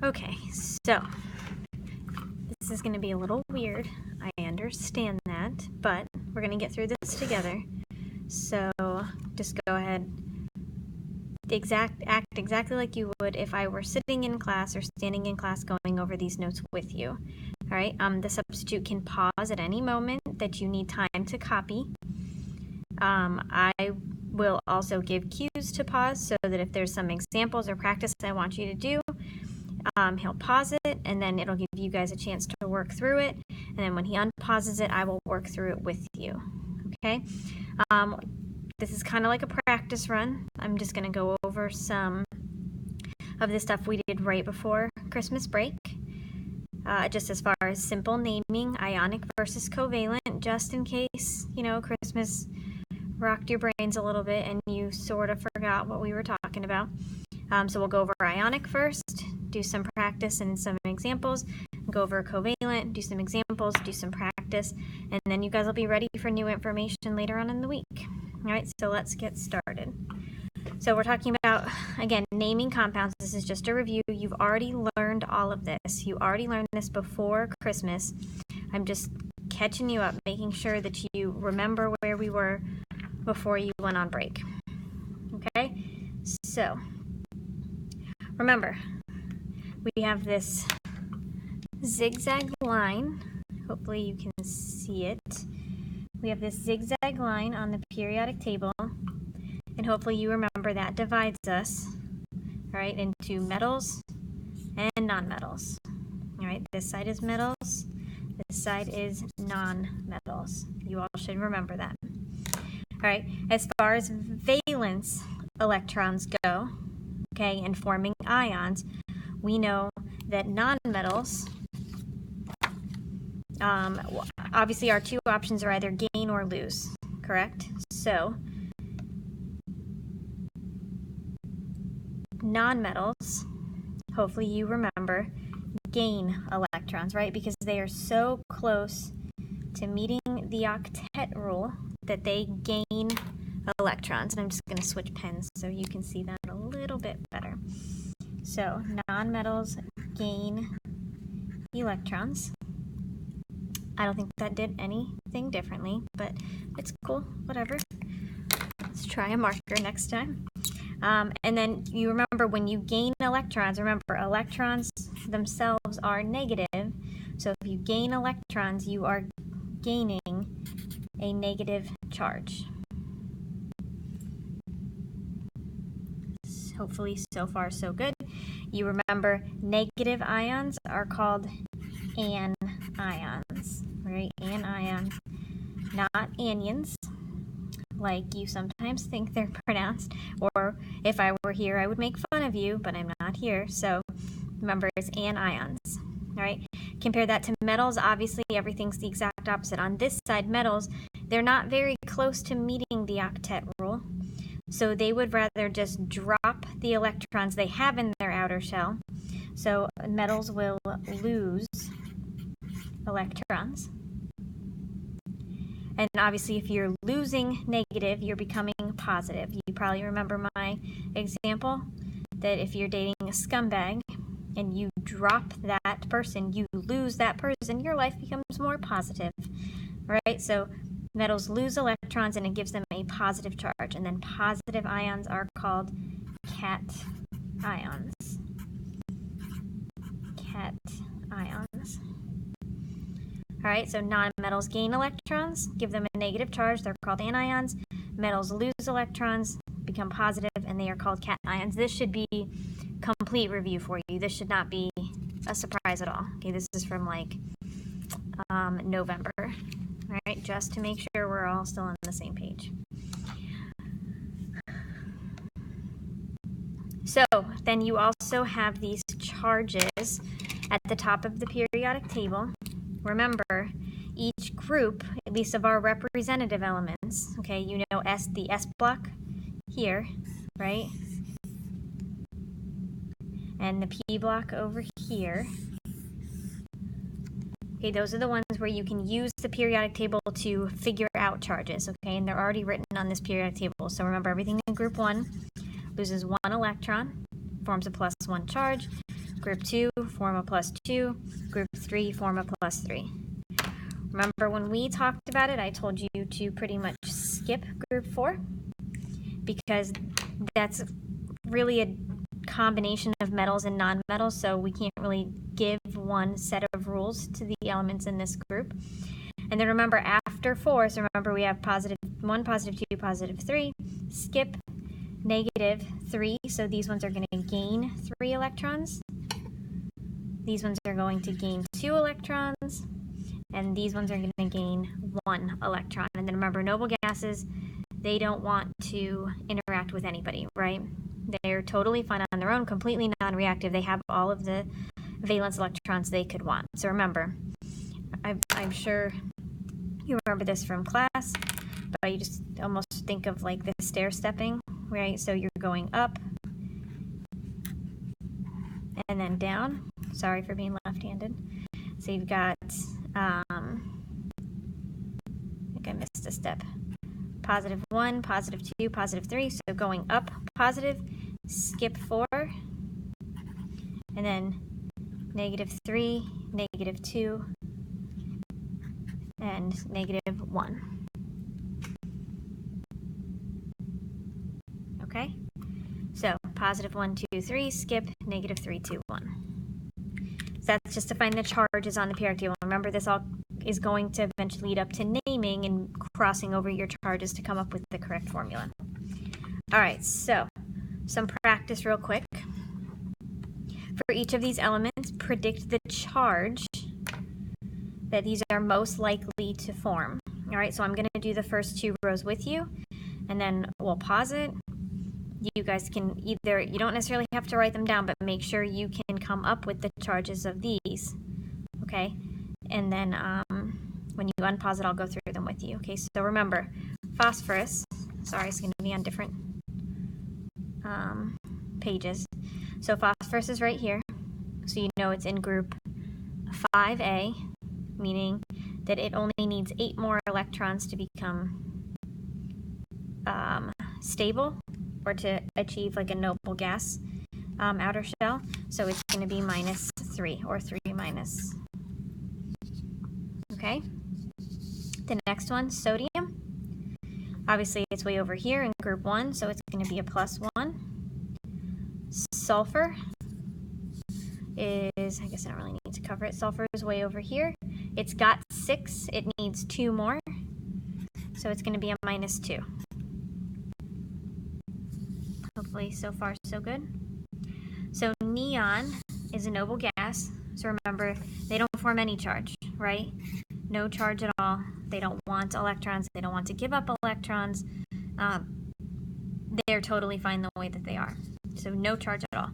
Okay, so this is going to be a little weird. I understand that, but we're going to get through this together. So just go ahead, act exactly like you would if I were sitting in class or standing in class going over these notes with you. All right, the substitute can pause at any moment that you need time to copy. I will also give cues to pause so that if there's some examples or practice I want you to do, he'll pause it, and then it'll give you guys a chance to work through it, and then when he unpauses it, I will work through it with you. Okay? This is kind of like a practice run. I'm just going to go over some of the stuff we did right before Christmas break. Just as far as simple naming, ionic versus covalent, just in case, Christmas rocked your brains a little bit and you sort of forgot what we were talking about. So we'll go over ionic first, do some practice and some examples, go over covalent, do some examples, do some practice, and then you guys will be ready for new information later on in the week. All right, so let's get started. So we're talking about, again, naming compounds. This is just a review. You've already learned all of this. You already learned this before Christmas. I'm just catching you up, making sure that you remember where we were before you went on break. Okay? So, remember, we have this zigzag line. Hopefully you can see it. We have this zigzag line on the periodic table. And hopefully you remember that divides us, all right, into metals and nonmetals. All right, this side is metals, this side is nonmetals. You all should remember that. All right, as far as valence electrons go, okay, and forming ions, we know that nonmetals, obviously our two options are either gain or lose, correct? So, nonmetals, hopefully you remember, gain electrons, right? Because they are so close to meeting the octet rule that they gain electrons. And I'm just going to switch pens so you can see that a little bit better. So nonmetals gain electrons. I don't think that did anything differently, but it's cool, whatever. Let's try a marker next time. And then you remember when you gain electrons, remember electrons themselves are negative. So if you gain electrons, you are gaining a negative charge. Hopefully so far so good. You remember negative ions are called anions, right? Anion, not anions, like you sometimes think they're pronounced, or if I were here, I would make fun of you, but I'm not here, so remember it's anions, all right? Compare that to metals. Obviously, everything's the exact opposite. On this side, metals, they're not very close to meeting the octet rule, so they would rather just drop the electrons they have in their outer shell, so metals will lose electrons. And obviously, if you're losing negative, you're becoming positive. You probably remember my example that if you're dating a scumbag and you drop that person, you lose that person, your life becomes more positive. All right, so metals lose electrons and it gives them a positive charge. And then positive ions are called cations. Cations. All right, so nonmetals gain electrons, give them a negative charge. They're called anions. Metals lose electrons, become positive, and they are called cations. This should be complete review for you. This should not be a surprise at all. Okay, this is from like November. All right, just to make sure we're all still on the same page. So then you also have these charges at the top of the periodic table. Remember, each group, at least of our representative elements, okay, you know the S block here, right? And the P block over here. Okay, those are the ones where you can use the periodic table to figure out charges, okay? And they're already written on this periodic table. So remember, everything in group 1 loses 1 electron, forms a +1 charge. Group 2, form a plus 2. Group 3, form a plus 3. Remember when we talked about it, I told you to pretty much skip group 4 because that's really a combination of metals and non-metals, so we can't really give one set of rules to the elements in this group. And then remember after 4, so remember we have positive 1, positive 2, positive 3, skip negative 3, so these ones are going to gain 3 electrons. These ones are going to gain 2 electrons, and these ones are going to gain 1 electron. And then remember, noble gases, they don't want to interact with anybody, right? They're totally fine on their own, completely non-reactive. They have all of the valence electrons they could want. So remember, I'm sure you remember this from class, but you just almost think of like the stair stepping, right? So you're going up and then down. Sorry for being left-handed. So you've got, I think I missed a step. Positive 1, positive 2, positive 3. So going up, positive, skip 4, and then negative 3, negative 2, and negative 1. Okay? So positive 1, 2, 3, skip, negative 3, 2, 1. So that's just to find the charges on the periodic table. Remember, this all is going to eventually lead up to naming and crossing over your charges to come up with the correct formula. All right, so some practice real quick. For each of these elements, predict the charge that these are most likely to form. All right, so I'm going to do the first 2 rows with you, and then we'll pause it. You guys can either, you don't necessarily have to write them down, but make sure you can come up with the charges of these, okay? And then when you unpause it, I'll go through them with you, okay? So remember, phosphorus, sorry, it's going to be on different pages. So phosphorus is right here, so you know it's in group 5A, meaning that it only needs 8 more electrons to become stable, or to achieve like a noble gas outer shell. So it's going to be minus 3, or 3 minus. Okay? The next one, sodium. Obviously it's way over here in group 1, so it's going to be a plus 1. Sulfur is, I guess I don't really need to cover it. Sulfur is way over here. It's got 6. It needs 2 more. So it's going to be a minus 2. Hopefully so far so good. So neon is a noble gas. So remember, they don't form any charge, right? No charge at all. They don't want electrons. They don't want to give up electrons. They're totally fine the way that they are. So no charge at all.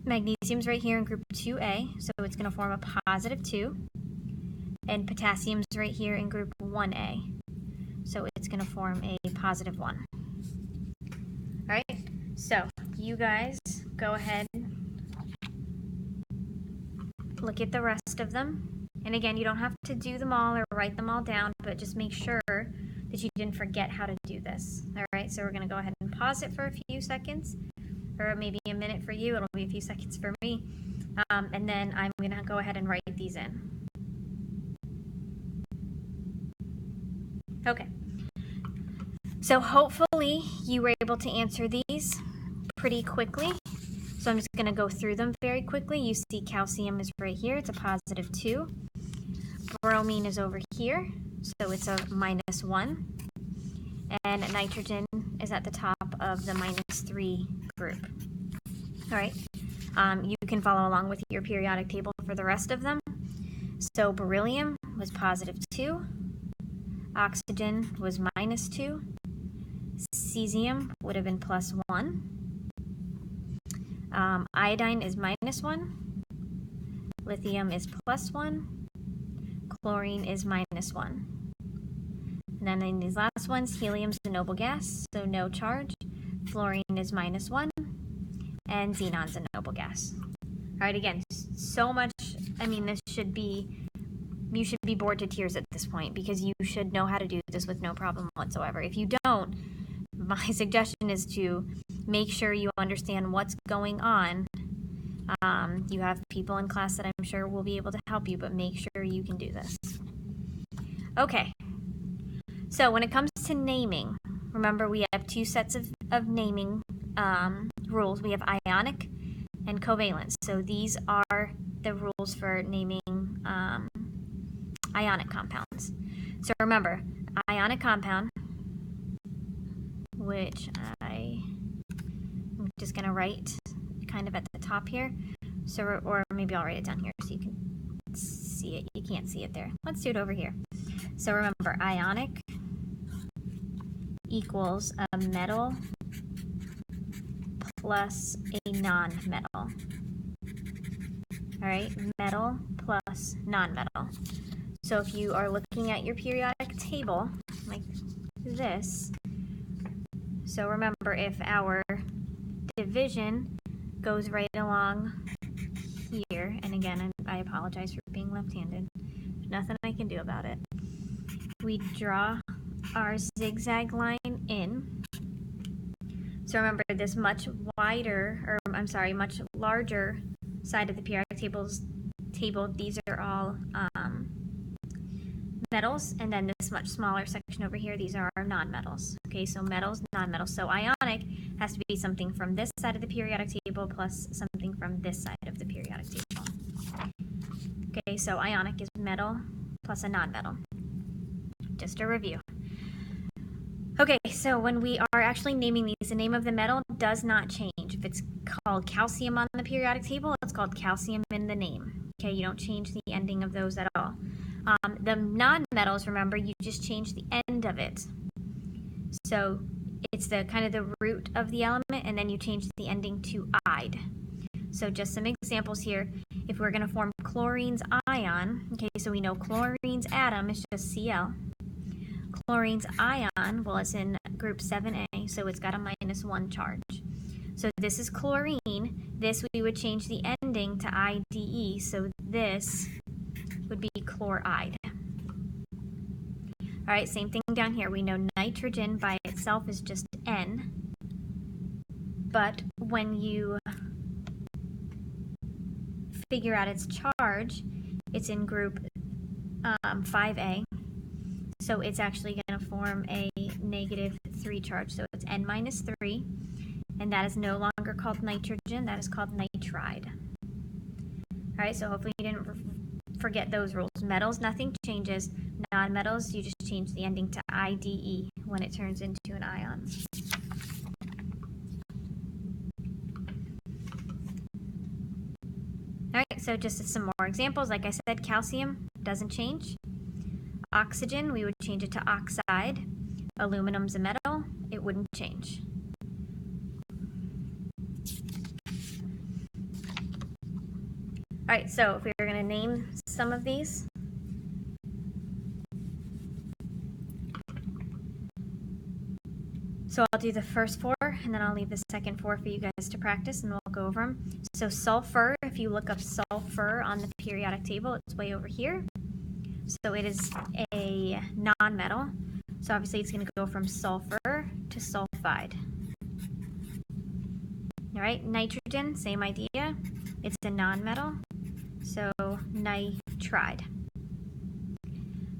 Magnesium's right here in group 2A, so it's going to form a positive 2. And potassium's right here in group 1A, so it's going to form a positive 1. All right, so you guys go ahead, look at the rest of them. And again, you don't have to do them all or write them all down, but just make sure that you didn't forget how to do this. All right, so we're going to go ahead and pause it for a few seconds, or maybe a minute for you. It'll be a few seconds for me. And then I'm going to go ahead and write these in. Okay. So hopefully you were able to answer these pretty quickly. So I'm just going to go through them very quickly. You see calcium is right here. It's a positive 2. Bromine is over here. So it's a minus 1. And nitrogen is at the top of the minus 3 group. All right. You can follow along with your periodic table for the rest of them. So beryllium was positive 2. Oxygen was minus 2. Cesium would have been plus 1. Iodine is minus 1. Lithium is plus 1. Chlorine is minus 1. And then in these last ones, helium's a noble gas, so no charge. Fluorine is minus 1. And xenon's a noble gas. All right, again, so much, I mean, this should be, you should be bored to tears at this point, because you should know how to do this with no problem whatsoever. If you don't, my suggestion is to make sure you understand what's going on You have people in class that I'm sure will be able to help you, but make sure you can do this. Okay, so when it comes to naming, remember we have two sets of naming rules. We have ionic and covalent. So these are the rules for naming ionic compounds. So remember, ionic compound, which I'm just going to write kind of at the top here. So, or maybe I'll write it down here so you can see it. You can't see it there. Let's do it over here. So remember, ionic equals a metal plus a non-metal. All right, metal plus non-metal. So if you are looking at your periodic table like this, so remember, if our division goes right along here, and again, I apologize for being left-handed, there's nothing I can do about it. We draw our zigzag line in. So remember, this much larger side of the periodic table, these are all metals, and then this much smaller section over here, these are our non-metals. Okay, so metals, non-metals. So ionic has to be something from this side of the periodic table plus something from this side of the periodic table. Okay, so ionic is metal plus a non-metal. Just a review. Okay, so when we are actually naming these, the name of the metal does not change. If it's called calcium on the periodic table, it's called calcium in the name. Okay, you don't change the ending of those at all. The non-metals, remember, you just change the end of it. So it's the kind of the root of the element, and then you change the ending to "ide." So just some examples here. If we're going to form chlorine's ion, okay, so we know chlorine's atom is just Cl. Chlorine's ion, well, it's in group 7A, so it's got a -1 charge. So this is chlorine. This we would change the ending to IDE, so this would be chloride. All right, same thing down here. We know nitrogen by itself is just N, but when you figure out its charge, it's in group 5A. So it's actually going to form a -3 charge. So it's N-3, and that is no longer called nitrogen. That is called nitride. All right, so hopefully you didn't forget those rules. Metals, nothing changes. Non-metals, you just change the ending to IDE when it turns into an ion. All right, so just some more examples. Like I said, calcium doesn't change. Oxygen, we would change it to oxide. Aluminum's a metal, it wouldn't change. All right, so if we were going to name some of these. So I'll do the first 4, and then I'll leave the second 4 for you guys to practice, and we'll go over them. So sulfur, if you look up sulfur on the periodic table, it's way over here. So it is a non-metal. So obviously it's going to go from sulfur to sulfide. All right, nitrogen, same idea. It's a non-metal, so nitride.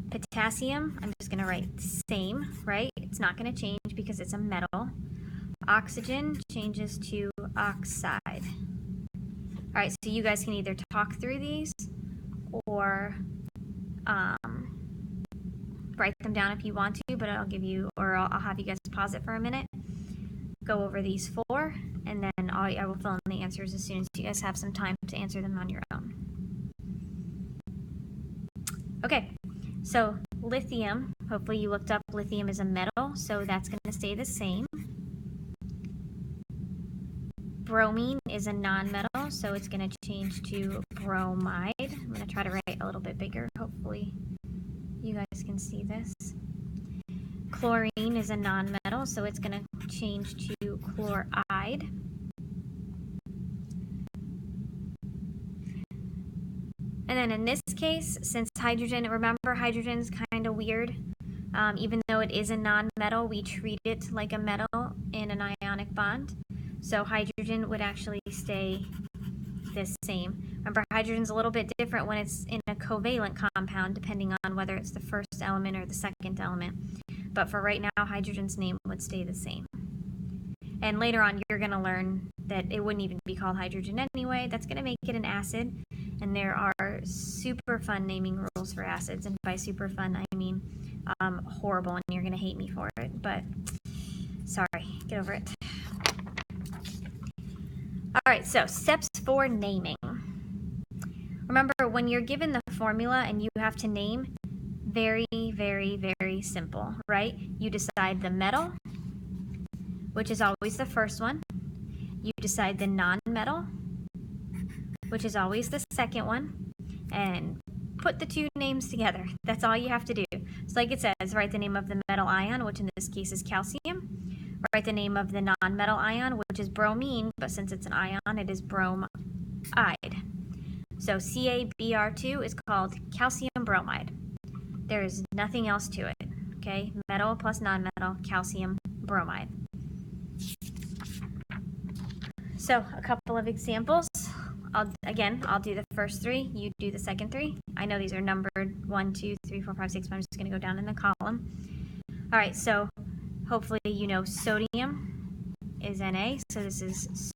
Potassium, I'm just going to write same, right? It's not going to change because it's a metal. Oxygen changes to oxide. All right, so you guys can either talk through these or write them down if you want to, but I'll have you guys pause it for a minute, go over these 4, and then I will fill in the answers as soon as you guys have some time to answer them on your own. Okay, so lithium, hopefully you looked up lithium is a metal, so that's going to stay the same. Bromine is a non-metal, so it's going to change to bromide. I'm going to try to write a little bit bigger, hopefully you guys can see this. Chlorine is a non-metal, so it's going to change to chloride. And then in this case, since hydrogen, remember hydrogen's kind of weird. Even though it is a non-metal, we treat it like a metal in an ionic bond. So hydrogen would actually stay the same. Remember, hydrogen's a little bit different when it's in a covalent compound, depending on whether it's the first element or the second element. But for right now, hydrogen's name would stay the same. And later on, you're going to learn that it wouldn't even be called hydrogen anyway. That's going to make it an acid. And there are super fun naming rules for acids. And by super fun, I mean horrible, and you're going to hate me for it. But sorry, get over it. All right, so steps for naming. Remember, when you're given the formula and you have to name, very, very, very simple, right? You decide the metal, which is always the first one. You decide the non-metal, which is always the second one, and put the two names together. That's all you have to do. So like it says, write the name of the metal ion, which in this case is calcium. Write the name of the non-metal ion, which is bromine, but since it's an ion, it is bromide. So CaBr2 is called calcium bromide. There is nothing else to it, okay? Metal plus non-metal, calcium bromide. So a couple of examples. I'll do the first three, you do the second three. I know these are numbered 1, 2, 3, 4, 5, 6, but I'm just going to go down in the column. All right, so hopefully you know sodium is Na, so this is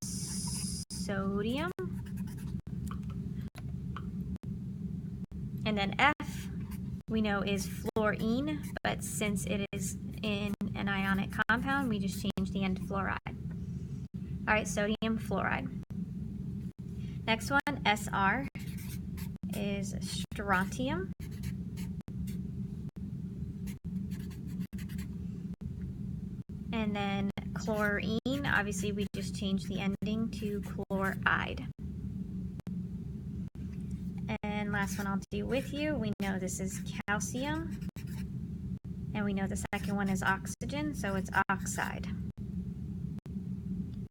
sodium. And then F, we know is fluorine, but since it is in an ionic compound, we just change the end to fluoride. All right, sodium fluoride. Next one, Sr, is strontium. And then chlorine, obviously we just changed the ending to chloride. And last one I'll do with you, we know this is calcium. And we know the second one is oxygen, so it's oxide.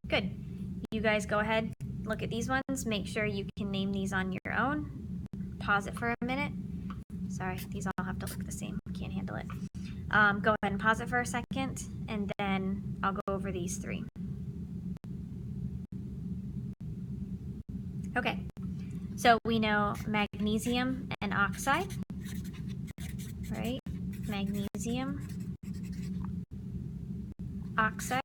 Good. You guys go ahead, look at these ones, make sure you can name these on your own. Pause it for a minute. Sorry, these all have to look the same. Can't handle it. Go ahead and pause it for a second, and then I'll go over these three. Okay, so we know magnesium and oxide, right? Magnesium, oxide.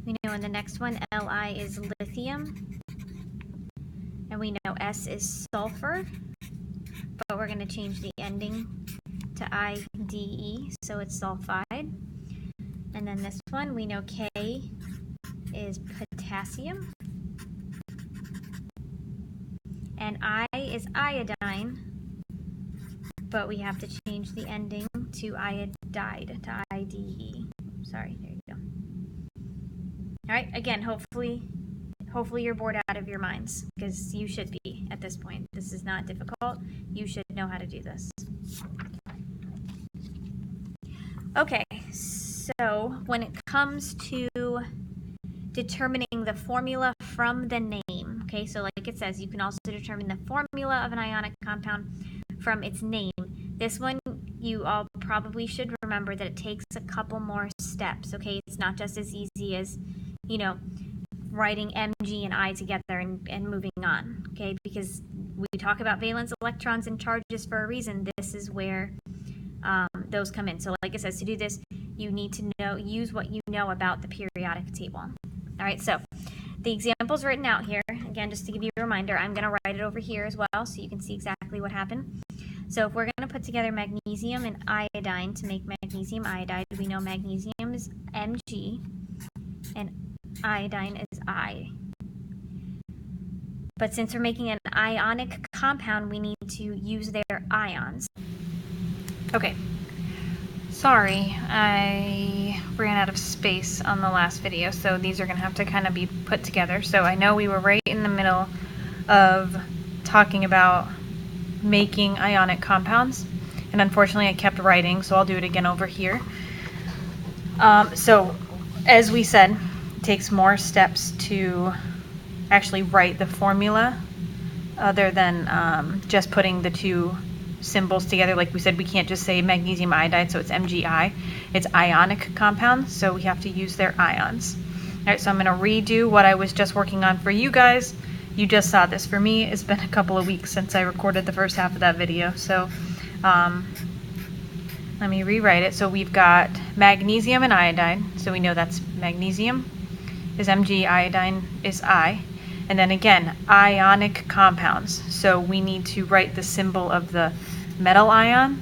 We know in the next one, Li is lithium, and we know S is sulfur, but we're going to change the ending to IDE, so it's sulfide. And then this one, we know K is potassium, and I is iodine, but we have to change the ending to iodide, to IDE. Sorry, there you go. All right, again, hopefully you're bored out of your minds, because you should be at this point. This is not difficult. You should know how to do this. Okay, so when it comes to determining the formula from the name, okay, so like it says, you can also determine the formula of an ionic compound from its name. This one, you all probably should remember that it takes a couple more steps, okay? It's not just as easy as, you know, writing Mg and I together and moving on, okay? Because we talk about valence electrons and charges for a reason. This is where those come in. So like it says, to do this, you need to use what you know about the periodic table. All right, so the example's written out here. Again, just to give you a reminder, I'm going to write it over here as well so you can see exactly what happened. So if we're going to put together magnesium and iodine to make magnesium iodide, we know magnesium is Mg and iodine is I. But since we're making an ionic compound, we need to use their ions. Okay. Sorry, I ran out of space on the last video, so these are going to have to kind of be put together. So I know we were right in the middle of talking about making ionic compounds, and unfortunately I kept writing, so I'll do it again over here. So as we said, it takes more steps to actually write the formula other than just putting the two symbols together. Like we said, we can't just say magnesium iodide, so it's MgI. It's ionic compounds, so we have to use their ions. All right, so I'm going to redo what I was just working on for you guys. You just saw this. For me, it's been a couple of weeks since I recorded the first half of that video. So let me rewrite it. So we've got magnesium and iodine. So we know that's magnesium is Mg, iodine is I. And then again, ionic compounds. So we need to write the symbol of the metal ion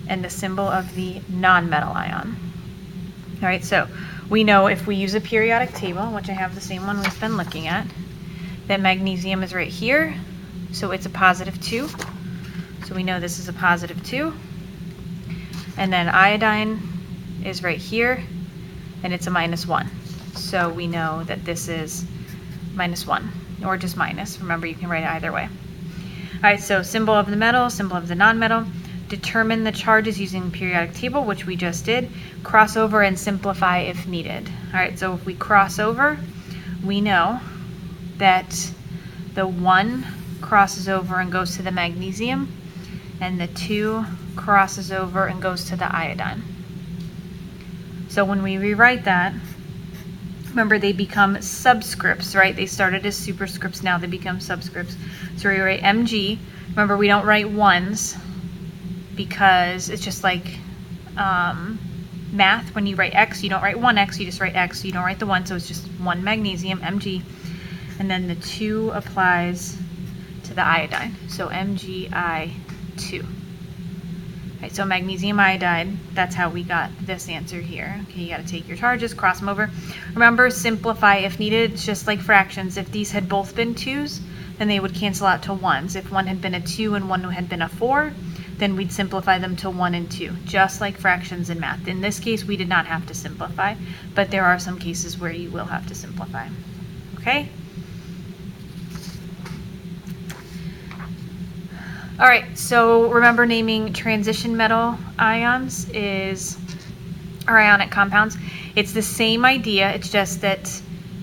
and the symbol of the non-metal ion. All right, so we know if we use a periodic table, which I have the same one we've been looking at, that magnesium is right here, so it's a +2. So we know this is a +2. And then iodine is right here, and it's a -1. So we know that this is -1, or just minus. Remember, you can write it either way. All right, so symbol of the metal, symbol of the non-metal. Determine the charges using the periodic table, which we just did. Cross over and simplify if needed. All right, so if we cross over, we know that the 1 crosses over and goes to the magnesium, and the 2 crosses over and goes to the iodine. So when we rewrite that, remember they become subscripts, right? They started as superscripts, now they become subscripts. So we write Mg. Remember, we don't write 1s because it's just like math. When you write X, you don't write 1X, you just write X. You don't write the 1, so it's just 1 magnesium, Mg. And then the 2 applies to the iodine, so MgI2. Right, so magnesium iodide, that's how we got this answer here. Okay, you got to take your charges, cross them over. Remember, simplify if needed. It's just like fractions. If these had both been 2s, then they would cancel out to 1s. If one had been a 2 and one had been a 4, then we'd simplify them to 1 and 2, just like fractions in math. In this case, we did not have to simplify, but there are some cases where you will have to simplify. Okay? All right, so remember, naming transition metal ions or ionic compounds. It's the same idea, it's just that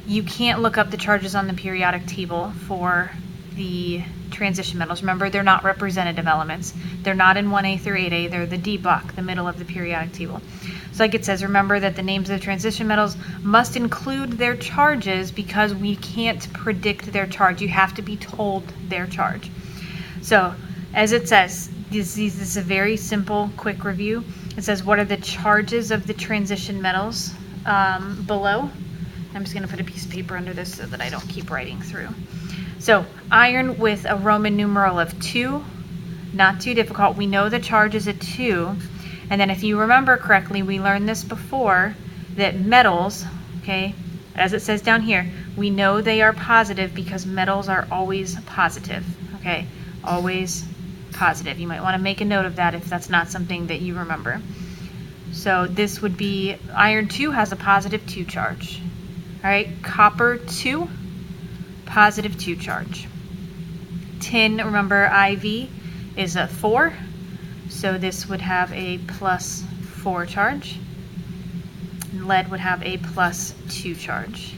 you can't look up the charges on the periodic table for the transition metals. Remember, they're not representative elements. They're not in 1A through 8A, they're the D block, the middle of the periodic table. So like it says, remember that the names of the transition metals must include their charges because we can't predict their charge. You have to be told their charge. So as it says, this is a very simple, quick review. It says, what are the charges of the transition metals below? I'm just going to put a piece of paper under this so that I don't keep writing through. So iron with a Roman numeral of 2, not too difficult. We know the charge is a 2. And then if you remember correctly, we learned this before, that metals, okay, as it says down here, we know they are positive because metals are always positive, okay, always positive. You might want to make a note of that if that's not something that you remember. So this would be iron 2 has a +2 charge. All right, copper 2, +2 charge. Tin, remember IV is a 4, so this would have a +4 charge. And lead would have a +2 charge.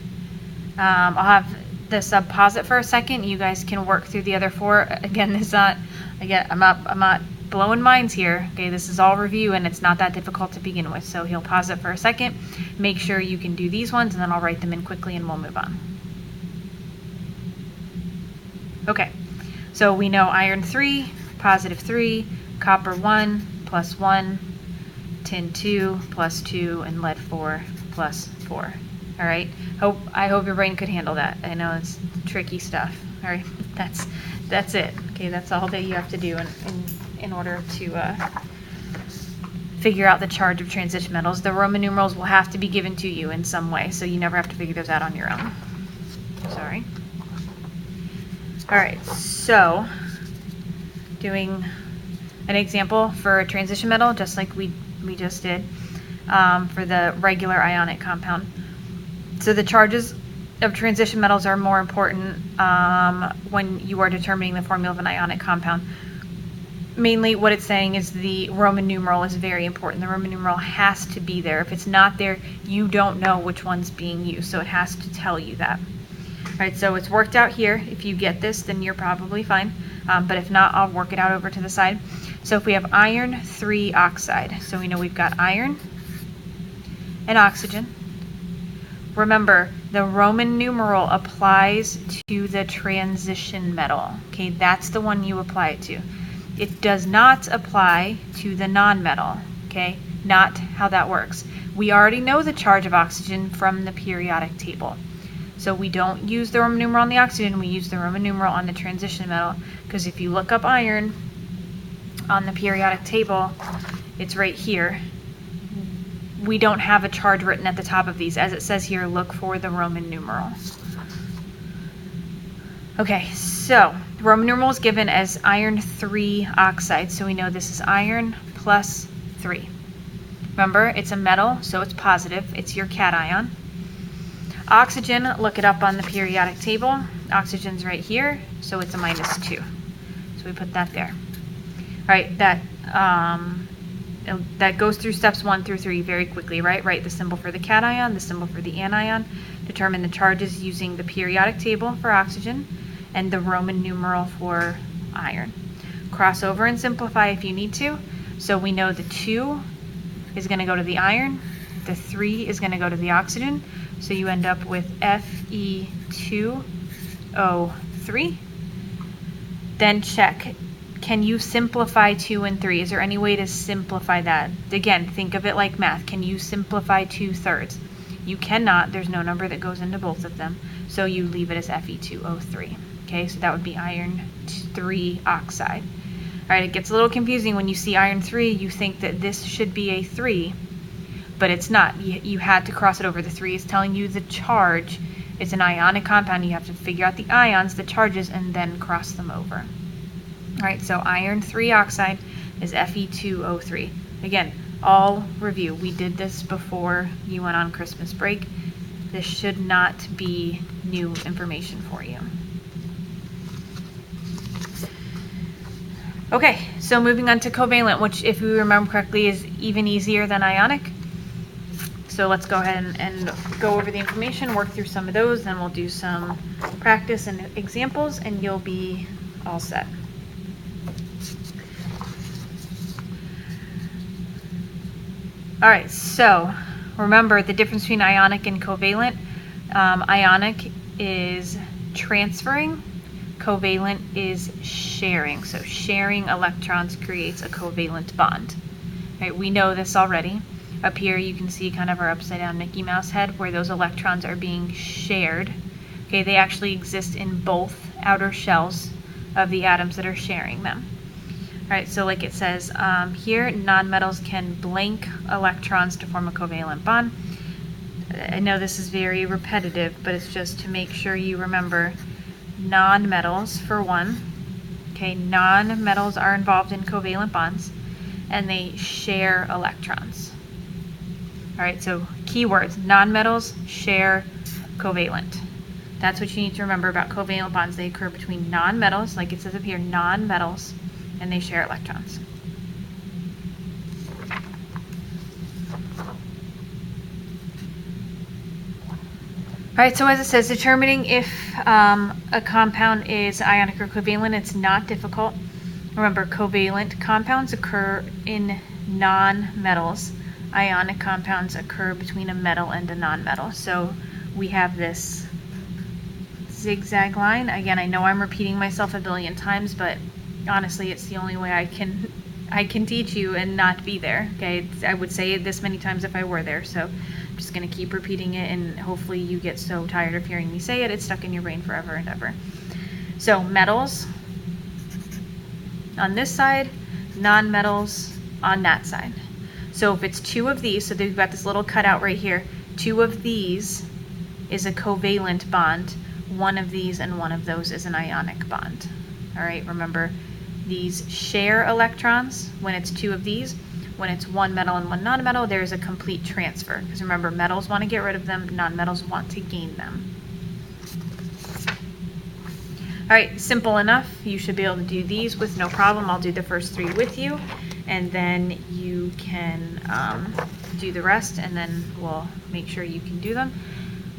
I'll have this pause it for a second. You guys can work through the other 4. Again, I'm not blowing minds here. Okay, this is all review and it's not that difficult to begin with. So he'll pause it for a second. Make sure you can do these ones and then I'll write them in quickly and we'll move on. Okay, so we know iron 3, +3, copper 1, +1, tin 2, +2, and lead 4, +4. All right, I hope your brain could handle that. I know it's tricky stuff. All right, that's it. Okay, that's all that you have to do in order to figure out the charge of transition metals. The Roman numerals will have to be given to you in some way, so you never have to figure those out on your own. Sorry. All right, so doing an example for a transition metal, just like we just did for the regular ionic compound. So the charges of transition metals are more important when you are determining the formula of an ionic compound. Mainly what it's saying is the Roman numeral is very important. The Roman numeral has to be there. If it's not there, you don't know which one's being used, so it has to tell you that. All right, so it's worked out here. If you get this, then you're probably fine. But if not, I'll work it out over to the side. So if we have iron 3 oxide, so we know we've got iron and oxygen. Remember, The Roman numeral applies to the transition metal. Okay, that's the one you apply it to. It does not apply to the non-metal. Okay, not how that works. We already know the charge of oxygen from the periodic table. So we don't use the Roman numeral on the oxygen, we use the Roman numeral on the transition metal, because if you look up iron on the periodic table, it's right here. We don't have a charge written at the top of these. As it says here, look for the Roman numeral. Okay, so the Roman numeral is given as iron 3 oxide. So we know this is iron plus 3. Remember, it's a metal, so it's positive. It's your cation. Oxygen, look it up on the periodic table. Oxygen's right here, so it's a -2. So we put that there. All right, that goes through steps 1 through 3 very quickly, right? Write the symbol for the cation, the symbol for the anion, determine the charges using the periodic table for oxygen, and the Roman numeral for iron. Cross over and simplify if you need to. So we know the 2 is going to go to the iron, the 3 is going to go to the oxygen, so you end up with Fe2O3. Then check. Can you simplify 2 and 3? Is there any way to simplify that? Again, think of it like math. Can you simplify 2/3? You cannot. There's no number that goes into both of them. So you leave it as Fe2O3. Okay, so that would be iron 3 oxide. All right, it gets a little confusing when you see iron 3. You think that this should be a 3, but it's not. You had to cross it over. The 3 is telling you the charge. It's an ionic compound. You have to figure out the ions, the charges, and then cross them over. All right, so iron 3 oxide is Fe2O3. Again, all review. We did this before you went on Christmas break. This should not be new information for you. Okay, so moving on to covalent, which if we remember correctly is even easier than ionic. So let's go ahead and go over the information, work through some of those, then we'll do some practice and examples, and you'll be all set. All right, so remember the difference between ionic and covalent. Ionic is transferring, covalent is sharing. So sharing electrons creates a covalent bond. All right, we know this already. Up here you can see kind of our upside down Mickey Mouse head where those electrons are being shared. Okay, they actually exist in both outer shells of the atoms that are sharing them. All right, so like it says here, nonmetals can blank electrons to form a covalent bond. I know this is very repetitive, but it's just to make sure you remember nonmetals for one. Okay, nonmetals are involved in covalent bonds and they share electrons. All right, so keywords, nonmetals share covalent. That's what you need to remember about covalent bonds. They occur between nonmetals, like it says up here, nonmetals, and they share electrons. All right, so as it says, determining if a compound is ionic or covalent, it's not difficult. Remember, covalent compounds occur in non-metals. Ionic compounds occur between a metal and a non-metal. So we have this zigzag line. Again, I know I'm repeating myself a billion times, but honestly, it's the only way I can teach you and not be there. Okay, I would say it this many times if I were there. So I'm just going to keep repeating it, and hopefully you get so tired of hearing me say it, it's stuck in your brain forever and ever. So metals on this side, non-metals on that side. So if it's two of these, so they've got this little cutout right here, two of these is a covalent bond, one of these and one of those is an ionic bond. All right, remember, these share electrons when it's two of these. When it's one metal and one non-metal, there's a complete transfer. Because remember, metals want to get rid of them, non-metals want to gain them. All right, simple enough. You should be able to do these with no problem. I'll do the first three with you, and then you can do the rest, and then we'll make sure you can do them.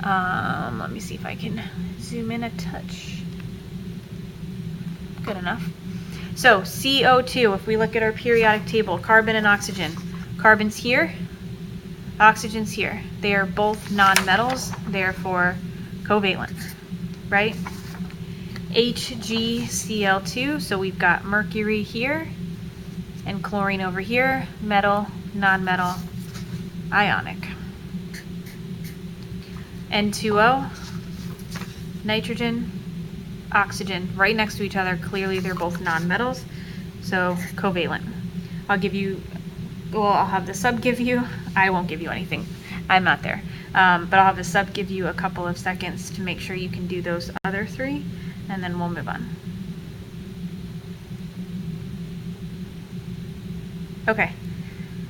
Let me see if I can zoom in a touch. Good enough. So CO2, if we look at our periodic table, carbon and oxygen. Carbon's here, Oxygen's here. They are both non-metals, therefore covalent, right? HgCl2, so we've got mercury here and chlorine over here, metal, non-metal, ionic. N2O, nitrogen, oxygen, right next to each other. Clearly they're both non-metals, so covalent. I'll have the sub give you, I won't give you anything, I'm not there, but I'll have the sub give you a couple of seconds to make sure you can do those other three, and then we'll move on. Okay,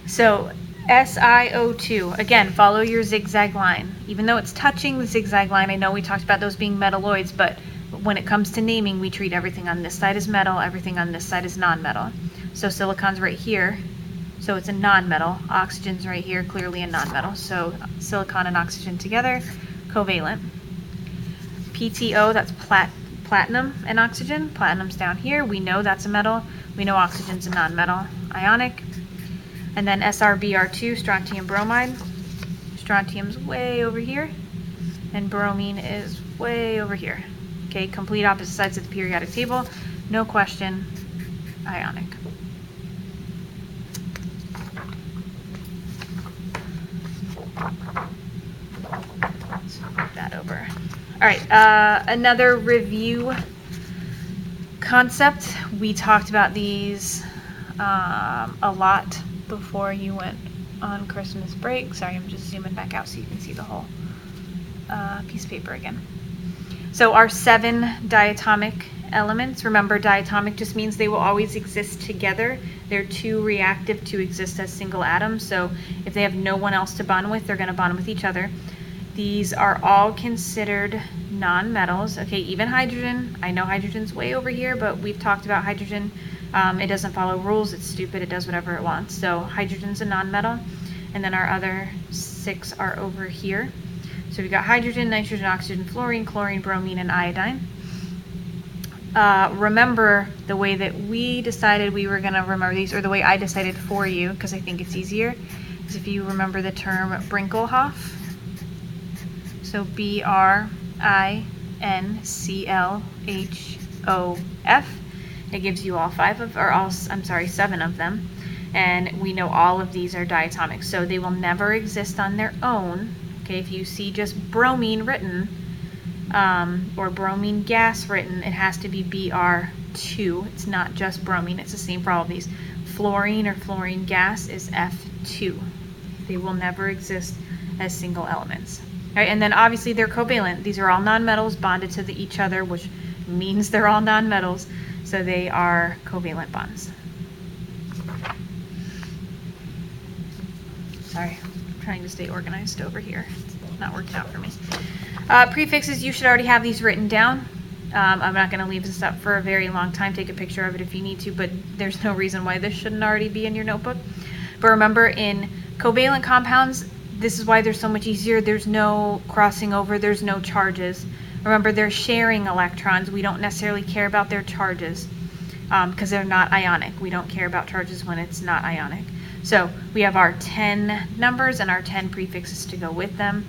so SiO2, again, follow your zigzag line. Even though it's touching the zigzag line, I know we talked about those being metalloids, but when it comes to naming, we treat everything on this side as metal, everything on this side as non-metal. So silicon's right here, so it's a non-metal. Oxygen's right here, clearly a non-metal. So silicon and oxygen together, covalent. PTO, that's platinum and oxygen. Platinum's down here. We know that's a metal. We know oxygen's a non-metal, ionic. And then SrBr2, strontium bromide. Strontium's way over here, and bromine is way over here. Okay, complete opposite sides of the periodic table. No question, ionic. Let's move that over. All right, another review concept. We talked about these a lot before you went on Christmas break. Sorry, I'm just zooming back out so you can see the whole piece of paper again. So our 7 diatomic elements, remember diatomic just means they will always exist together. They're too reactive to exist as single atoms, so if they have no one else to bond with, they're going to bond with each other. These are all considered non-metals. Okay, even hydrogen. I know hydrogen's way over here, but we've talked about hydrogen. It doesn't follow rules. It's stupid. It does whatever it wants. So hydrogen's a non-metal, and then our other 6 are over here. So we've got hydrogen, nitrogen, oxygen, fluorine, chlorine, bromine, and iodine. Remember the way that we decided we were going to remember these, or the way I decided for you, because I think it's easier, is if you remember the term Brinkelhoff. So BRINCLHOF. It gives you all 7 of them. And we know all of these are diatomic, so they will never exist on their own. Okay, if you see just bromine written, or bromine gas written, it has to be Br2. It's not just bromine, it's the same for all of these. Fluorine or fluorine gas is F2. They will never exist as single elements. All right, and then obviously they're covalent. These are all nonmetals bonded to each other, which means they're all nonmetals, so they are covalent bonds. Sorry, I'm trying to stay organized over here. It's not working out for me. Prefixes, you should already have these written down. I'm not going to leave this up for a very long time. Take a picture of it if you need to, but there's no reason why this shouldn't already be in your notebook. But remember, in covalent compounds, this is why they're so much easier. There's no crossing over. There's no charges. Remember, they're sharing electrons. We don't necessarily care about their charges because they're not ionic. We don't care about charges when it's not ionic. So we have our 10 numbers and our 10 prefixes to go with them.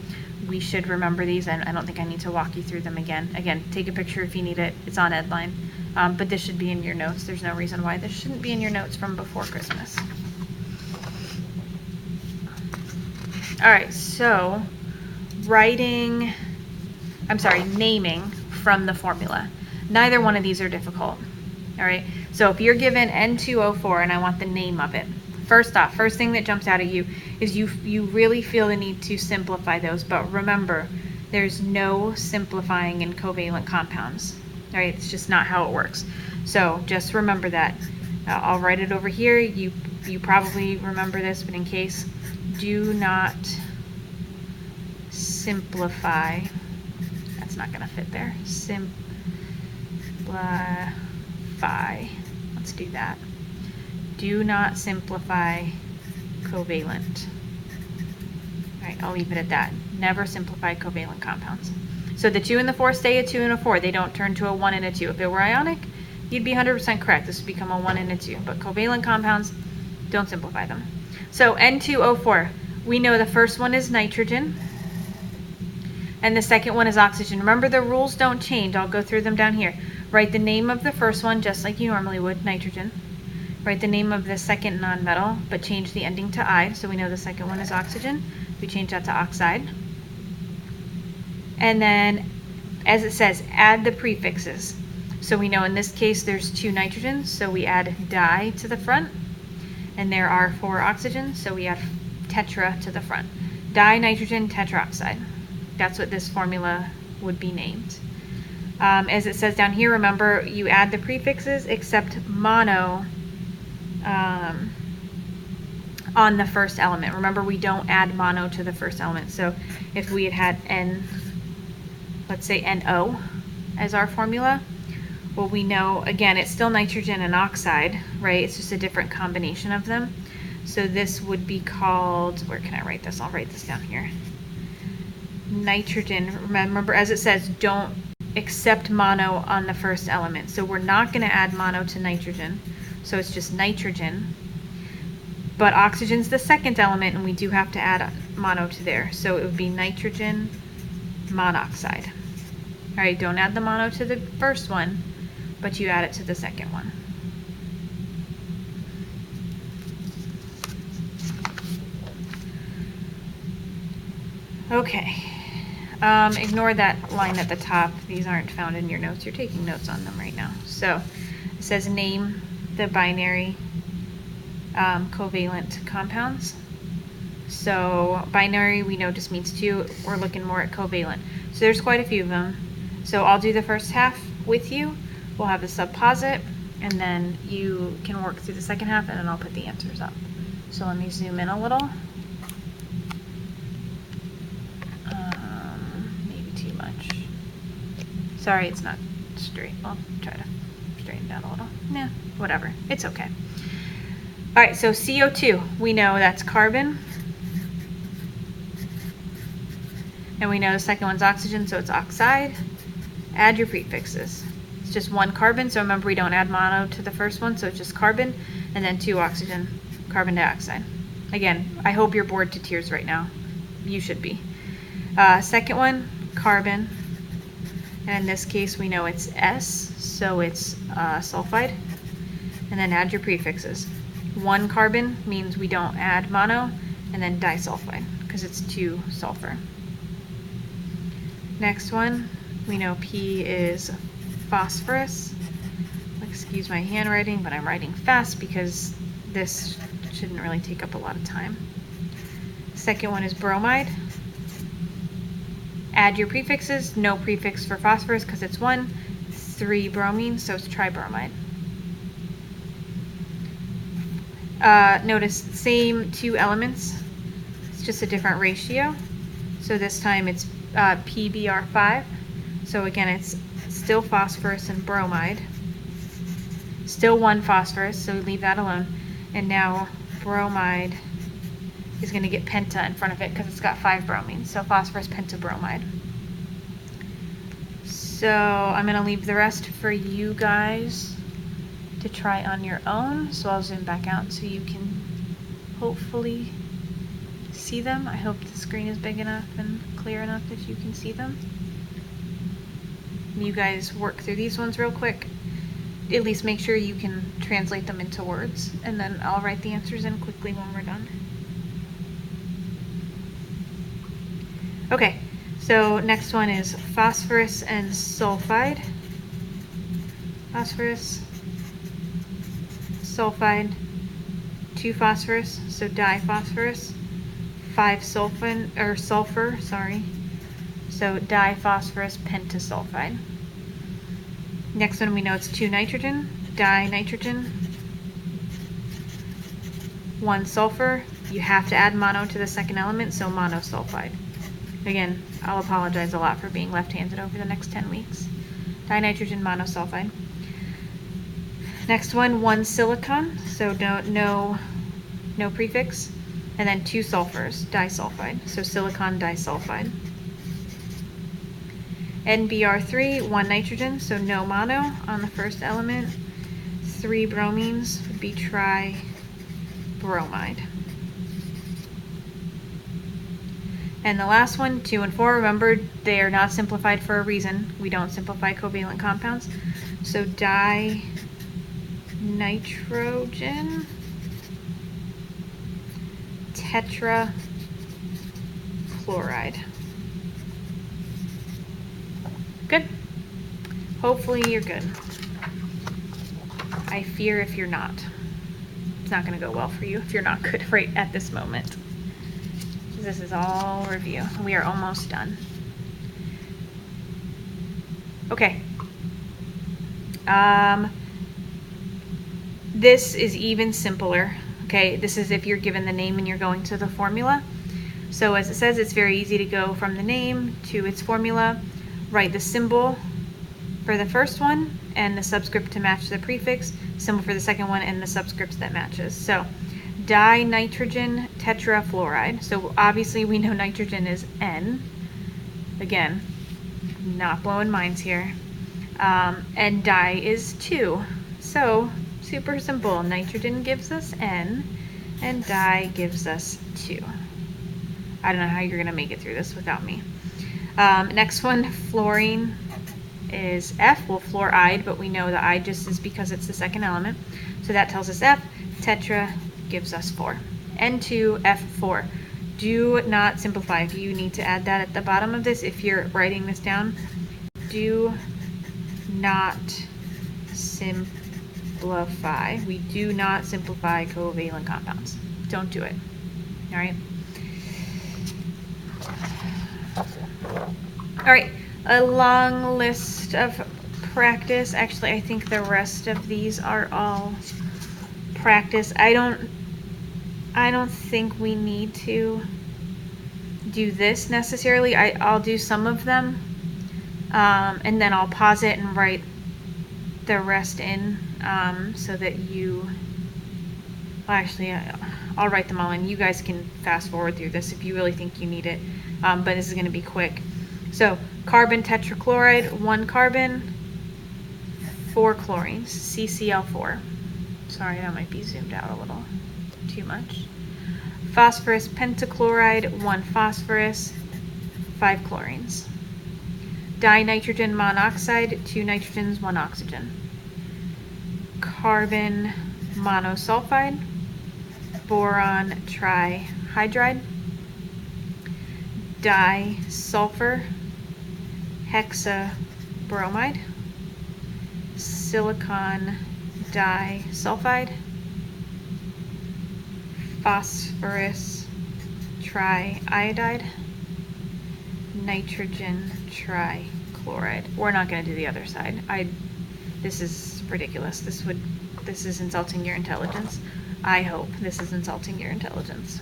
We should remember these, and I don't think I need to walk you through them again. Again, take a picture if you need it. It's on Edline. But this should be in your notes. There's no reason why this shouldn't be in your notes from before Christmas. All right, so naming from the formula. Neither one of these are difficult. All right, so if you're given N2O4 and I want the name of it, first thing that jumps out at you is you really feel the need to simplify those, but remember, there's no simplifying in covalent compounds. All right, it's just not how it works. So just remember that. I'll write it over here. You probably remember this, but in case, do not simplify. That's not going to fit there. Simplify. Let's do that. Do not simplify covalent. All right, I'll leave it at that. Never simplify covalent compounds. So the 2 and the 4 stay a 2 and a 4. They don't turn to a 1 and a 2. If it were ionic, you'd be 100% correct. This would become a 1 and a 2. But covalent compounds, don't simplify them. So N2O4, we know the first one is nitrogen and the second one is oxygen. Remember, the rules don't change. I'll go through them down here. Write the name of the first one just like you normally would, nitrogen. Write the name of the second nonmetal, but change the ending to I, so we know the second one is oxygen. We change that to oxide. And then, as it says, add the prefixes. So we know in this case there's 2 nitrogens, so we add di to the front. And there are 4 oxygens, so we add tetra to the front. Dinitrogen tetroxide. That's what this formula would be named. As it says down here, remember, you add the prefixes except mono on the first element. Remember, we don't add mono to the first element. So if we had N, let's say NO as our formula, well, we know, again, it's still nitrogen and oxide, right? It's just a different combination of them. So this would be called, where can I write this? I'll write this down here. Nitrogen, remember, as it says, don't accept mono on the first element. So we're not going to add mono to nitrogen. So it's just nitrogen. But oxygen's the second element, and we do have to add mono to there. So it would be nitrogen monoxide. All right, don't add the mono to the first one, but you add it to the second one. Okay. Ignore that line at the top. These aren't found in your notes. You're taking notes on them right now. So it says name the binary covalent compounds. So binary we know just means 2. We're looking more at covalent. So there's quite a few of them. So I'll do the first half with you. We'll have the subposit, and then you can work through the second half, and then I'll put the answers up. So let me zoom in a little. Maybe too much. Sorry, it's not straight. I'll try to straighten it out a little. Nah, whatever. It's okay. All right, so CO2, we know that's carbon. And we know the second one's oxygen, so it's oxide. Add your prefixes. It's just 1 carbon, so remember we don't add mono to the first one, so it's just carbon, and then 2 oxygen, carbon dioxide. Again, I hope you're bored to tears right now. You should be. Second one, carbon. And in this case, we know it's S, so it's sulfide. And then add your prefixes. 1 carbon means we don't add mono, and then disulfide, because it's 2 sulfur. Next one, we know P is phosphorus. Excuse my handwriting, but I'm writing fast because this shouldn't really take up a lot of time. Second one is bromide. Add your prefixes. No prefix for phosphorus because it's 1. 3 bromine, so it's tribromide. Notice same 2 elements. It's just a different ratio. So this time it's PBr5. So again, it's still phosphorus and bromide. Still 1 phosphorus, so leave that alone. And now bromide is going to get penta in front of it because it's got 5 bromines. So phosphorus pentabromide. So I'm going to leave the rest for you guys to try on your own. So I'll zoom back out so you can hopefully see them. I hope the screen is big enough and clear enough that you can see them. You guys work through these ones real quick. At least make sure you can translate them into words, and then I'll write the answers in quickly when we're done. Okay, so next one is phosphorus and sulfide. Phosphorus, sulfide, 2 phosphorus, so diphosphorus, 5 sulfur, sorry. So diphosphorus pentasulfide. Next one we know it's 2 nitrogen, dinitrogen, 1 sulfur. You have to add mono to the second element, so monosulfide. Again, I'll apologize a lot for being left-handed over the next 10 weeks. Dinitrogen monosulfide. Next one, 1 silicon, so no prefix, and then 2 sulfurs, disulfide, so silicon disulfide. NBr3, 1 nitrogen, so no mono on the first element. 3 bromines would be tribromide. And the last one, 2 and 4, remember they are not simplified for a reason. We don't simplify covalent compounds. So dinitrogen tetrachloride. Good. Hopefully you're good. I fear if you're not. It's not going to go well for you if you're not good right at this moment. This is all review. We are almost done. Okay. This is even simpler. Okay, this is if you're given the name and you're going to the formula. So as it says, it's very easy to go from the name to its formula. Write the symbol for the first one and the subscript to match the prefix, symbol for the second one, and the subscript that matches. So dinitrogen tetrafluoride. So obviously we know nitrogen is N. Again, not blowing minds here. And di is 2. So super simple. Nitrogen gives us N and di gives us 2. I don't know how you're going to make it through this without me. Next one, fluorine is F. Well, fluoride, but we know the I just is because it's the second element. So that tells us F. Tetra gives us 4. N2F4. Do not simplify. If you need to add that at the bottom of this, if you're writing this down, do not simplify. We do not simplify covalent compounds. Don't do it. All right. All right. A long list of practice. Actually, I think the rest of these are all practice. I don't think we need to do this necessarily. I'll do some of them, and then I'll pause it and write the rest in, so that you, well, actually, I'll write them all in. You guys can fast forward through this if you really think you need it, but this is going to be quick. So carbon tetrachloride, 1 carbon, 4 chlorines, CCl4. Sorry, that might be zoomed out a little too much. Phosphorus pentachloride, 1 phosphorus, 5 chlorines. Dinitrogen monoxide, 2 nitrogens, 1 oxygen. Carbon monosulfide, boron trihydride. Disulfur hexabromide. Silicon disulfide. Phosphorus triiodide. Nitrogen trichloride. We're not going to do the other side. This is ridiculous. This is insulting your intelligence. I hope this is insulting your intelligence.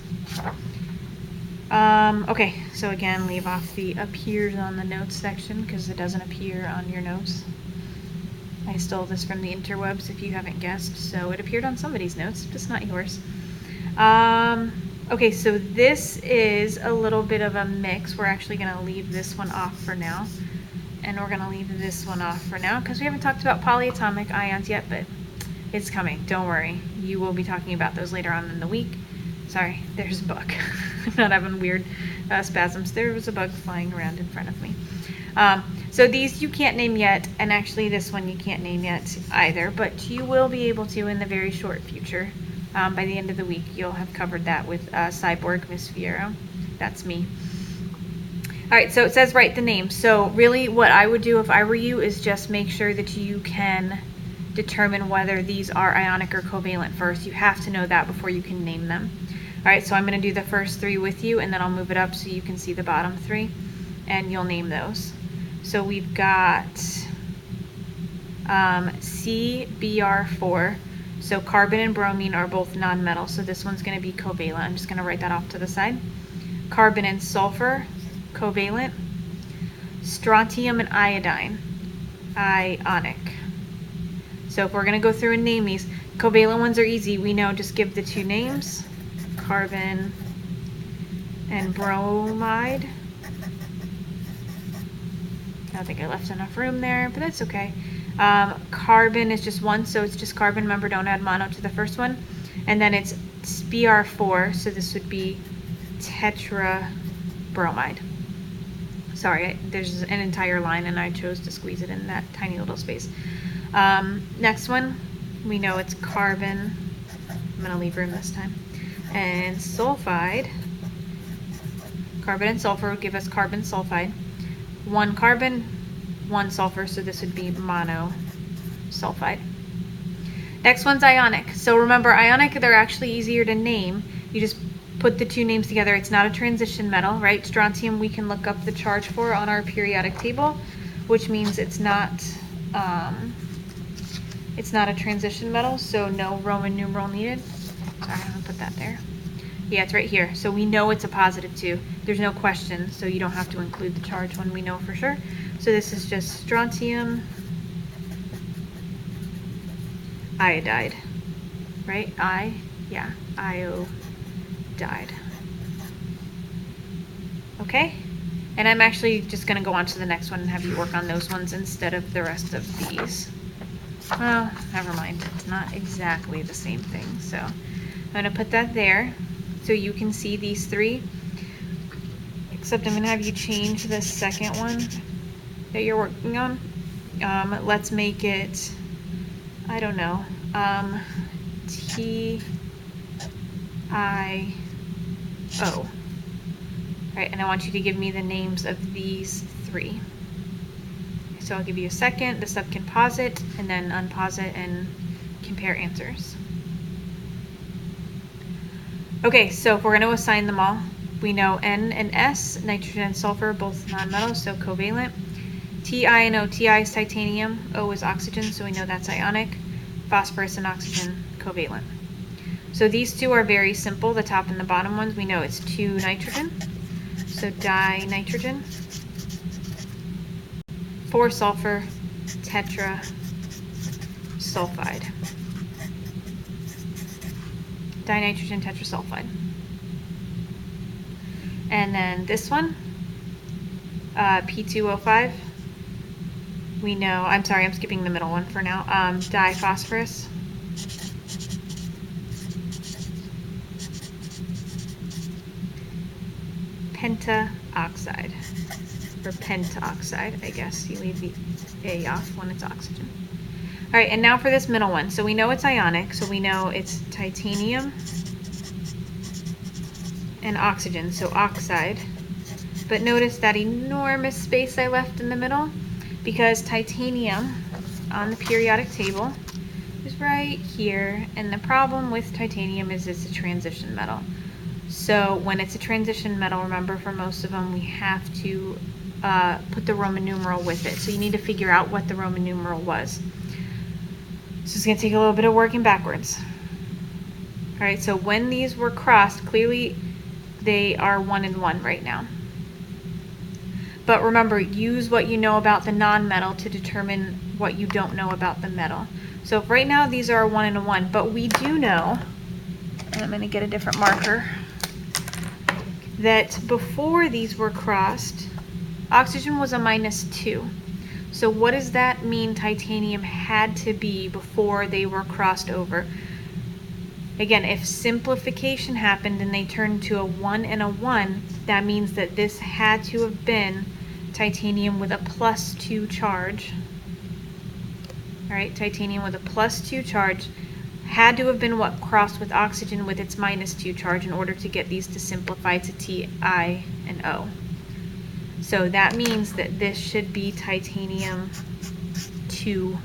Okay, so again, leave off the appears on the notes section because it doesn't appear on your notes. I stole this from the interwebs if you haven't guessed, so it appeared on somebody's notes, just not yours. Okay, so this is a little bit of a mix. We're actually going to leave this one off for now, and we're going to leave this one off for now because we haven't talked about polyatomic ions yet, but it's coming. Don't worry. You will be talking about those later on in the week. Sorry, there's a bug. I'm not having weird spasms. There was a bug flying around in front of me. So these you can't name yet, and actually this one you can't name yet either, but you will be able to in the very short future. By the end of the week, you'll have covered that with Cyborg Miss Fiero. That's me. All right, so it says write the name. So really what I would do if I were you is just make sure that you can determine whether these are ionic or covalent first. You have to know that before you can name them. All right, so I'm going to do the first 3 with you, and then I'll move it up so you can see the bottom 3, and you'll name those. So we've got CBr4. So carbon and bromine are both nonmetal, so this one's going to be covalent. I'm just going to write that off to the side. Carbon and sulfur, covalent. Strontium and iodine, ionic. So if we're going to go through and name these, covalent ones are easy. We know, just give the 2 names, carbon and bromide. I don't think I left enough room there, but that's okay. Carbon is just 1, so it's just carbon. Remember, don't add mono to the first one. And then it's Br4, so this would be tetrachloride. bromide. Sorry, there's an entire line and I chose to squeeze it in that tiny little space. Next one, we know it's carbon. I'm gonna leave room this time. And sulfide. Carbon and sulfur would give us carbon sulfide. 1 carbon, 1 sulfur, so this would be monosulfide. Next one's ionic. So remember, ionic, they're actually easier to name. You just put the two names together. It's not a transition metal, right? Strontium we can look up the charge for on our periodic table, which means it's not a transition metal, so no Roman numeral needed. Sorry, I'm gonna put that there. Yeah, it's right here. So we know it's a +2. There's no question, so you don't have to include the charge when we know for sure. So this is just strontium iodide, right? Iodide. Okay? And I'm actually just going to go on to the next one and have you work on those ones instead of the rest of these. Well, never mind. It's not exactly the same thing. So I'm going to put that there so you can see these 3. Except I'm going to have you change the second one that you're working on. Let's make it, I don't know, TiO. Right, and I want you to give me the names of these 3. So I'll give you a second. The sub can pause it and then unpause it and compare answers. Okay, so if we're going to assign them all, we know N and S, nitrogen and sulfur, both nonmetals, so covalent. Ti and O, Ti is titanium, O is oxygen, so we know that's ionic. Phosphorus and oxygen, covalent. So these 2 are very simple, the top and the bottom ones. We know it's 2 nitrogen, so dinitrogen. 4 sulfur, tetrasulfide. Dinitrogen tetrasulfide. And then this one, P2O5. We know, I'm sorry, I'm skipping the middle one for now. Diphosphorus. Pentaoxide. Or pentoxide, I guess. You leave the A off when it's oxygen. All right, and now for this middle one. So we know it's ionic, so we know it's titanium and oxygen, so oxide. But notice that enormous space I left in the middle, because titanium on the periodic table is right here, and the problem with titanium is it's a transition metal. So when it's a transition metal, remember for most of them we have to put the Roman numeral with it. So you need to figure out what the Roman numeral was. So it's going to take a little bit of working backwards. All right, so when these were crossed, clearly they are 1 and 1 right now. But remember, use what you know about the non-metal to determine what you don't know about the metal. So if right now these are a 1 and a 1, but we do know, and I'm going to get a different marker, that before these were crossed, oxygen was a -2. So what does that mean titanium had to be before they were crossed over? Again, if simplification happened and they turned to a 1 and a 1, that means that this had to have been titanium with a +2 charge. All right, titanium with a +2 charge had to have been what crossed with oxygen with its -2 charge in order to get these to simplify to Ti and O. So that means that this should be titanium 2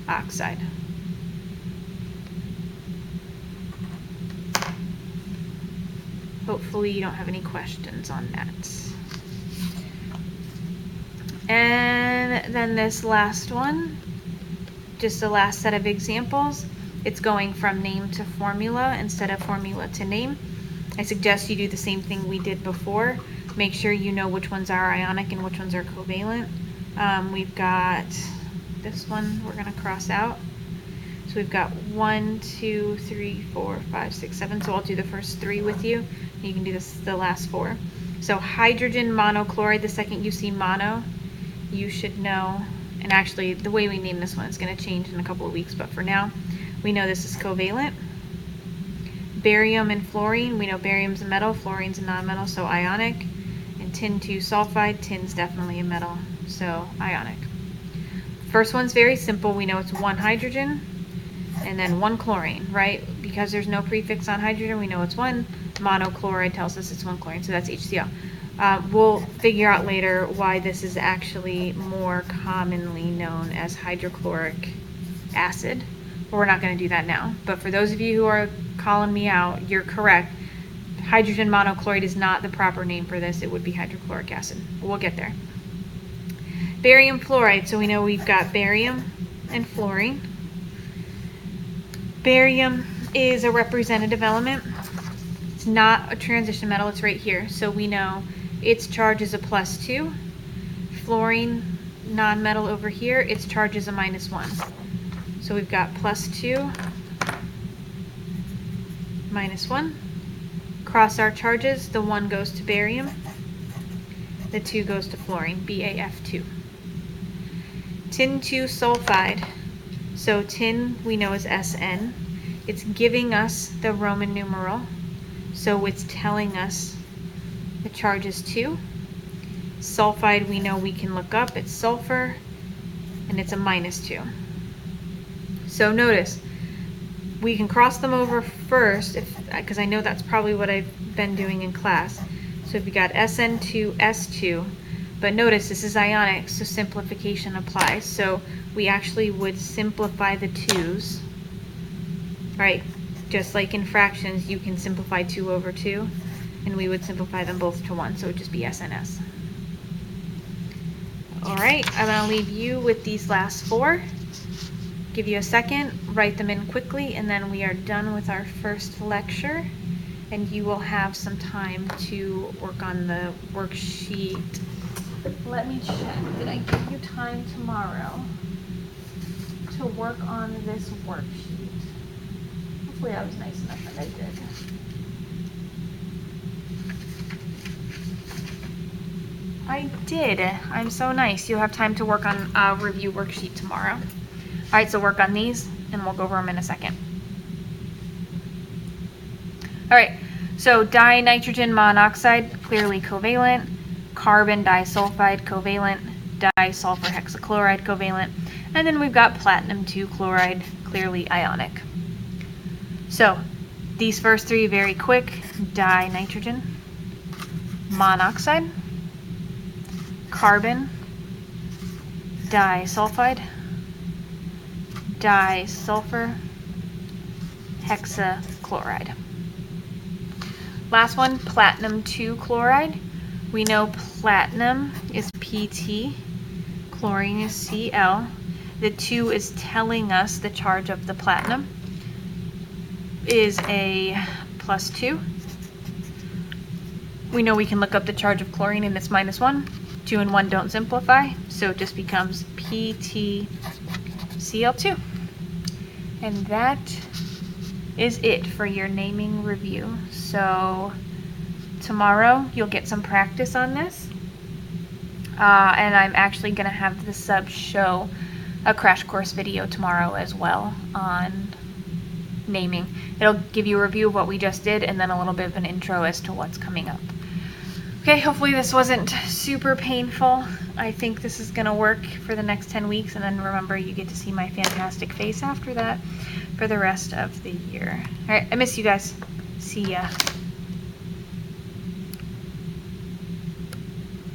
oxide. Hopefully you don't have any questions on that. And then this last one, just the last set of examples, it's going from name to formula instead of formula to name. I suggest you do the same thing we did before. Make sure you know which ones are ionic and which ones are covalent. We've got this one we're going to cross out. So we've got 1, 2, 3, 4, 5, 6, 7. So I'll do the first 3 with you. You can do the last 4. So hydrogen monochloride, the second you see mono, you should know. And actually, the way we name this one is going to change in a couple of weeks, but for now, we know this is covalent. Barium and fluorine, we know barium's a metal, fluorine's a nonmetal, so ionic. And tin 2 sulfide. Tin's definitely a metal, so ionic. First one's very simple. We know it's 1 hydrogen and then 1 chlorine, right? Because there's no prefix on hydrogen, we know it's 1. Monochloride tells us it's 1 chlorine, so that's HCl. We'll figure out later why this is actually more commonly known as hydrochloric acid, but we're not going to do that now. But for those of you who are calling me out, you're correct. Hydrogen monochloride is not the proper name for this. It would be hydrochloric acid. We'll get there. Barium fluoride. So we know we've got barium and fluorine. Barium is a representative element. It's not a transition metal. It's right here. So we know its charge is a +2. Fluorine, non-metal over here, its charge is a -1. So we've got +2, -1. Cross our charges, the 1 goes to barium, the 2 goes to fluorine, BaF2. Tin 2 sulfide. So tin we know is Sn. It's giving us the Roman numeral, so it's telling us the charge is 2. Sulfide we know we can look up, it's sulfur, and it's a -2. So notice, we can cross them over first, because I know that's probably what I've been doing in class. So if we got SN2S2, but notice this is ionic, so simplification applies. So we actually would simplify the 2's, right? Just like in fractions, you can simplify 2 over 2, and we would simplify them both to 1, so it would just be SNS. All right, I'm gonna leave you with these last 4. Give you a second, write them in quickly, and then we are done with our first lecture, and you will have some time to work on the worksheet. Let me check, did I give you time tomorrow to work on this worksheet? Hopefully I was nice enough that I did. I did. I'm so nice. You'll have time to work on a review worksheet tomorrow. All right, so work on these, and we'll go over them in a second. All right, so dinitrogen monoxide, clearly covalent. Carbon disulfide, covalent. Disulfur hexachloride, covalent. And then we've got platinum 2 chloride, clearly ionic. So these first 3 very quick. Dinitrogen monoxide, carbon disulfide, disulfur hexachloride. Last one, platinum 2 chloride. We know platinum is PT, chlorine is Cl. The 2 is telling us the charge of the platinum is a +2. We know we can look up the charge of chlorine, and it's -1. 2 and 1 don't simplify, so it just becomes PtCl2. And that is it for your naming review. So tomorrow you'll get some practice on this, and I'm actually going to have the subs show a crash course video tomorrow as well on naming. It'll give you a review of what we just did and then a little bit of an intro as to what's coming up. Okay, hopefully this wasn't super painful. I think this is going to work for the next 10 weeks, and then remember, you get to see my fantastic face after that for the rest of the year. All right, I miss you guys. See ya.